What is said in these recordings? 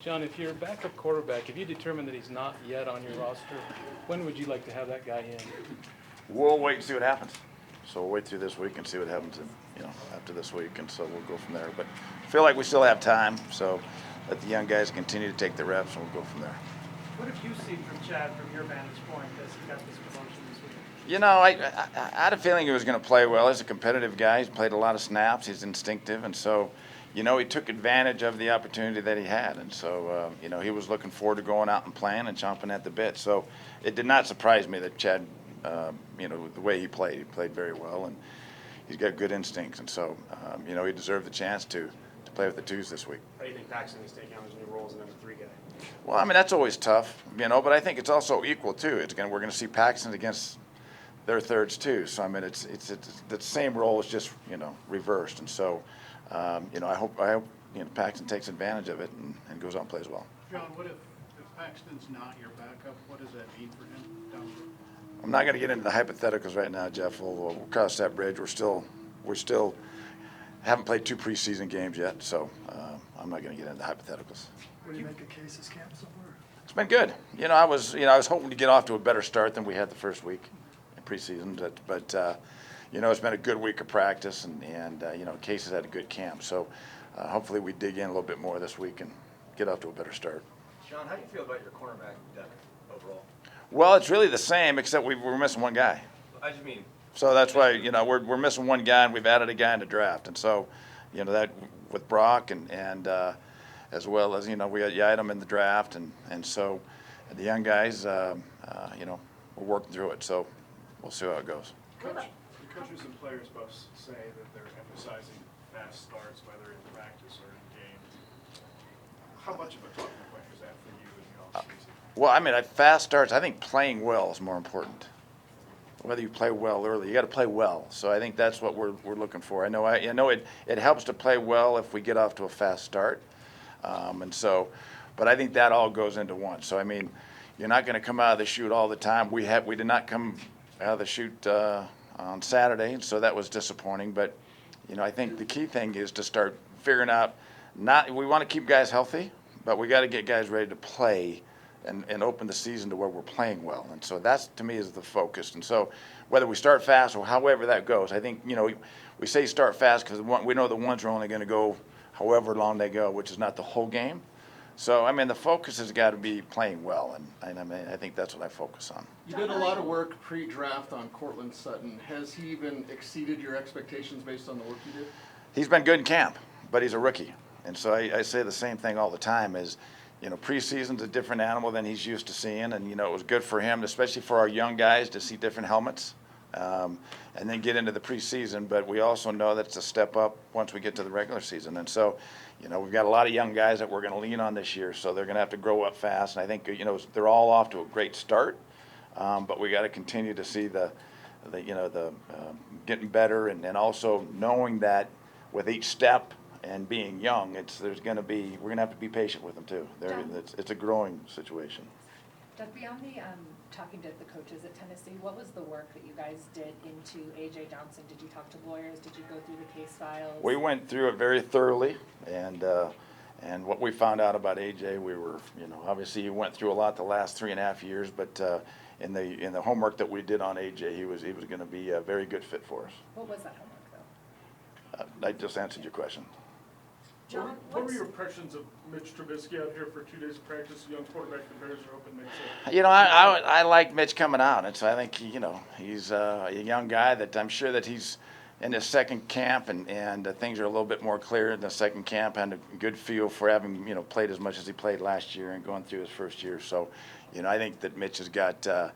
John, if your backup quarterback, if you determine that he's not yet on your roster, when would you like to have that guy in? We'll wait and see what happens. So we'll wait through this week and see what happens, after this week, and so we'll go from there. But I feel like we still have time, so let the young guys continue to take the reps, and we'll go from there. What have you seen from Chad from your vantage point as he got this promotion this week? I had a feeling he was going to play well. He's a competitive guy. He's played a lot of snaps. He's instinctive, and so, he took advantage of the opportunity that he had. And so, he was looking forward to going out and playing and chomping at the bit. So it did not surprise me that Chad, the way he played very well, and he's got good instincts. And so, he deserved the chance to play with the twos this week. How do you think Paxton is taking on his new roles in number 3 guy? Well, that's always tough, but I think it's also equal too. We're going to see Paxton against their thirds too. So it's the same role, it's just reversed. And so, I hope Paxton takes advantage of it and goes out and plays well. John, what if Paxton's not your backup? What does that mean for him down the road? I'm not going to get into the hypotheticals right now, Jeff. We'll cross that bridge. We're still haven't played 2 preseason games yet, so I'm not going to get into the hypotheticals. What do you make of Case's camp so far? It's been good. I was hoping to get off to a better start than we had the first week in preseason, but it's been a good week of practice, and Case has had a good camp. So hopefully we dig in a little bit more this week and get off to a better start. John, how do you feel about your cornerback depth overall? Well, it's really the same, except we're missing one guy. I just mean, So that's why we're missing one guy, and we've added a guy in the draft, and so that with Brock and as well as we got Yidam in the draft, and so the young guys, we're working through it. So we'll see how it goes. Coach, the coaches and players both say that they're emphasizing fast starts, whether in practice or in games. How much of a talking point is that for you in the offseason? Well, fast starts. I think playing well is more important. Whether you play well early, you got to play well. So I think that's what we're looking for. I know it helps to play well if we get off to a fast start, but I think that all goes into one. So you're not going to come out of the chute all the time. We did not come out of the chute on Saturday, and so that was disappointing. But I think the key thing is to start figuring out. We want to keep guys healthy, but we got to get guys ready to play and open the season to where we're playing well. And so that's, to me, is the focus. And so whether we start fast or however that goes, I think, we say start fast because we know the ones are only going to go however long they go, which is not the whole game. So, the focus has got to be playing well, and I think that's what I focus on. You did a lot of work pre-draft on Cortland Sutton. Has he even exceeded your expectations based on the work you did? He's been good in camp, but he's a rookie. And so I say the same thing all the time is, preseason's a different animal than he's used to seeing, and, it was good for him, especially for our young guys, to see different helmets and then get into the preseason. But we also know that it's a step up once we get to the regular season. And so, we've got a lot of young guys that we're going to lean on this year, so they're going to have to grow up fast. And I think, they're all off to a great start, but we got to continue to see the getting better, and also knowing that with each step and being young, we're going to have to be patient with them too. It's a growing situation. Doug, beyond the talking to the coaches at Tennessee, what was the work that you guys did into A.J. Johnson? Did you talk to lawyers? Did you go through the case files? We went through it very thoroughly, and what we found out about A.J., we were, obviously he went through a lot the last 3.5 years, but in the homework that we did on A.J., he was going to be a very good fit for us. What was that homework, though? I just answered your question. John, what were your impressions of Mitch Trubisky out here for 2 days of practice? Young quarterback, the Bears are hoping makes it. I like Mitch coming out, and so I think he's a young guy that I'm sure that he's in his second camp, and things are a little bit more clear in the second camp, and a good feel for having played as much as he played last year and going through his first year. So I think that Mitch has got a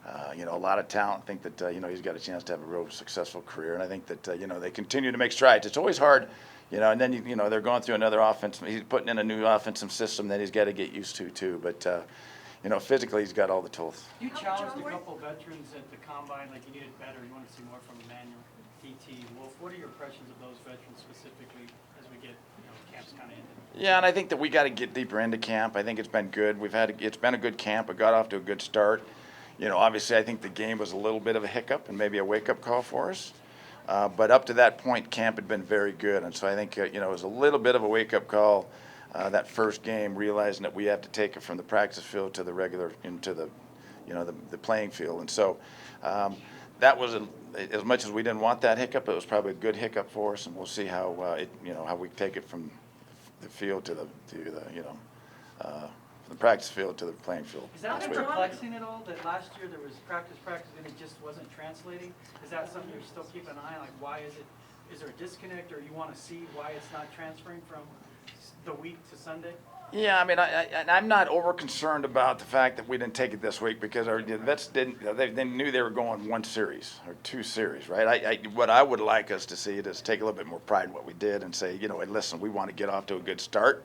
lot of talent. I think that he's got a chance to have a real successful career, and I think that they continue to make strides. It's always hard. And then they're going through another offense. He's putting in a new offensive system that he's got to get used to too. But physically, he's got all the tools. You challenged a couple veterans at the combine, like you needed better. You wanted to see more from Emmanuel, DT, Wolf. What are your impressions of those veterans specifically as we get camps kind of ended? Yeah, and I think that we got to get deeper into camp. I think it's been good. It's been a good camp. It got off to a good start. Obviously, I think the game was a little bit of a hiccup and maybe a wake-up call for us. But up to that point, camp had been very good, and so I think it was a little bit of a wake-up call that first game, realizing that we have to take it from the practice field to the regular, into the, the playing field. And so that was, as much as we didn't want that hiccup, it was probably a good hiccup for us, and we'll see how, how we take it from the field to the from the practice field to the playing field. Is that next week. perplexing at all, that last year there was practice, and it just wasn't translating? Is that something you're still keeping an eye on? Like, why is it, is there a disconnect, or you want to see why it's not transferring from the week to Sunday? Yeah, I mean, I'm not over concerned about the fact that we didn't take it this week, because our vets they knew they were going one series or two series, right? What I would like us to see is take a little bit more pride in what we did and say, hey, listen, we want to get off to a good start,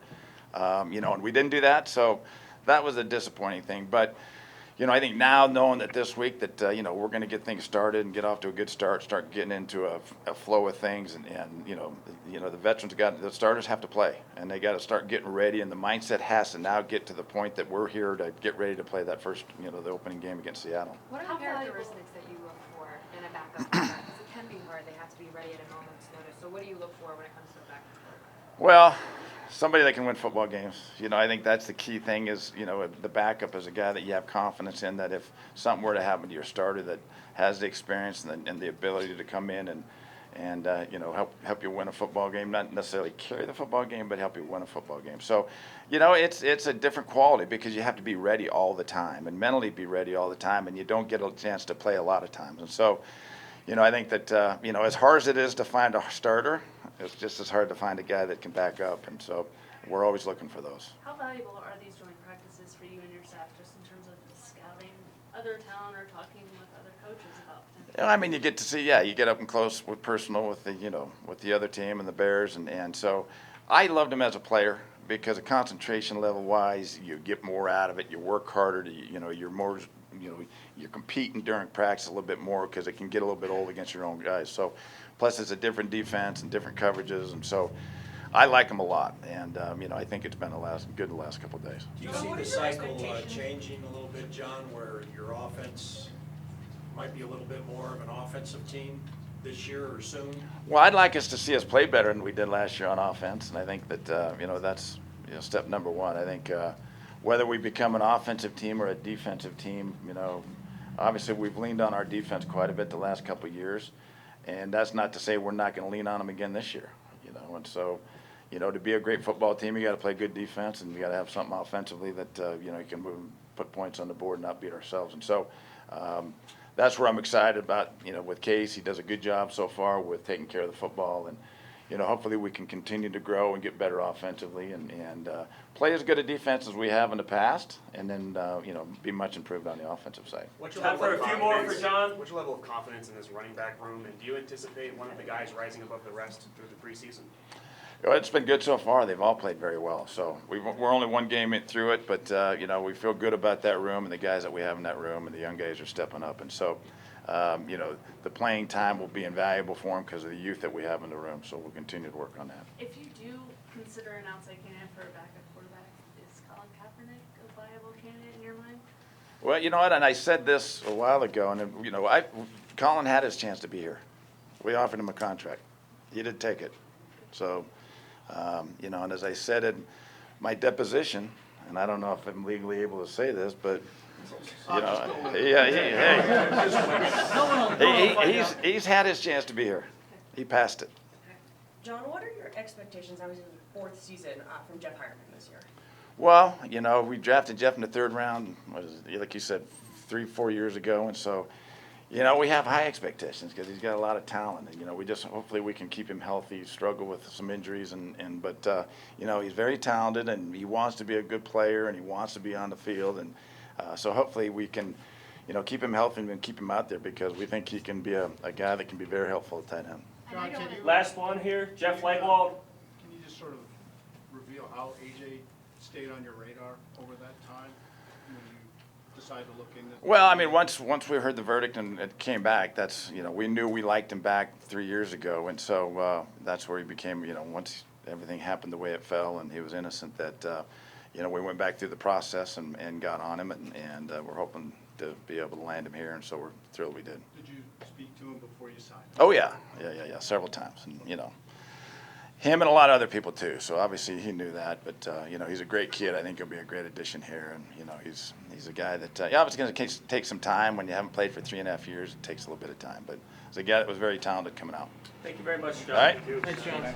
and we didn't do that, so that was a disappointing thing. But I think now, knowing that this week that we're going to get things started and get off to a good start getting into a flow of things, and the veterans the starters have to play, and they got to start getting ready, and the mindset has to now get to the point that we're here to get ready to play that first, the opening game against Seattle. What are the characteristics that you look for in a backup quarterback? Because it can be hard. They have to be ready at a moment's notice. So what do you look for when it comes to a backup quarterback? Well, somebody that can win football games. I think that's the key thing is, the backup is a guy that you have confidence in, that if something were to happen to your starter, that has the experience and the ability to come in and help you win a football game, not necessarily carry the football game, but help you win a football game. So, it's a different quality, because you have to be ready all the time and mentally be ready all the time, and you don't get a chance to play a lot of times. And so, I think that, as hard as it is to find a starter, it's just as hard to find a guy that can back up. And so we're always looking for those. How valuable are these joint practices for you and your staff, just in terms of scouting other talent or talking with other coaches about potential? I mean, you get to see, you get up and close with personal with the, with the other team and the Bears. And so I loved him as a player, because of concentration level wise, you get more out of it. You work harder. You're more, you're competing during practice a little bit more, because it can get a little bit old against your own guys. So plus it's a different defense and different coverages. And so I like him a lot. And, I think it's been the last couple of days. Do you see the cycle changing a little bit, John, where your offense might be a little bit more of an offensive team this year or soon? Well, I'd like us to see us play better than we did last year on offense, and I think that that's step number one. I think whether we become an offensive team or a defensive team, obviously we've leaned on our defense quite a bit the last couple of years, and that's not to say we're not going to lean on them again this year. And so, to be a great football team, you got to play good defense, and you got to have something offensively that you can put points on the board and not beat ourselves. And so. That's where I'm excited about, with Case. He does a good job so far with taking care of the football, and, hopefully we can continue to grow and get better offensively and play as good a defense as we have in the past, and then, be much improved on the offensive side. Time for a few more for John. What's your level of confidence in this running back room, and do you anticipate one of the guys rising above the rest through the preseason? It's been good so far. They've all played very well. So we're only one game through it, but we feel good about that room and the guys that we have in that room, and the young guys are stepping up. And so, the playing time will be invaluable for them because of the youth that we have in the room. So we'll continue to work on that. If you do consider an outside candidate for a backup quarterback, is Colin Kaepernick a viable candidate in your mind? Well, you know what? And I said this a while ago, and Colin had his chance to be here. We offered him a contract. He did take it. So. And as I said in my deposition, and I don't know if I'm legally able to say this, but, he's had his chance to be here. He passed it. John, what are your expectations, obviously, the fourth season from Jeff Hireman this year? Well, we drafted Jeff in the third round, like you said, 3-4 years ago, and so, we have high expectations because he's got a lot of talent, and we just hopefully we can keep him healthy. He's struggled with some injuries, but he's very talented, and he wants to be a good player, and he wants to be on the field, and so hopefully we can keep him healthy and keep him out there, because we think he can be a guy that can be very helpful at tight end. John, last one here, Jeff Legwald. Can you just sort of reveal how AJ stayed on your radar over that time when you decided to look into? Well, I mean, once we heard the verdict and it came back, that's we knew we liked him back 3 years ago, and so that's where he became once everything happened the way it fell and he was innocent, that we went back through the process and got on him, and we're hoping to be able to land him here, and so we're thrilled we did. Did you speak to him before you signed? Oh yeah, several times, and Him and a lot of other people too. So obviously he knew that, but you know, he's a great kid. I think he'll be a great addition here, and you know, he's a guy that yeah, obviously going to take some time when you haven't played for 3.5 years. It takes a little bit of time, but he's a guy that was very talented coming out. Thank you very much, John. All right. Thanks, John.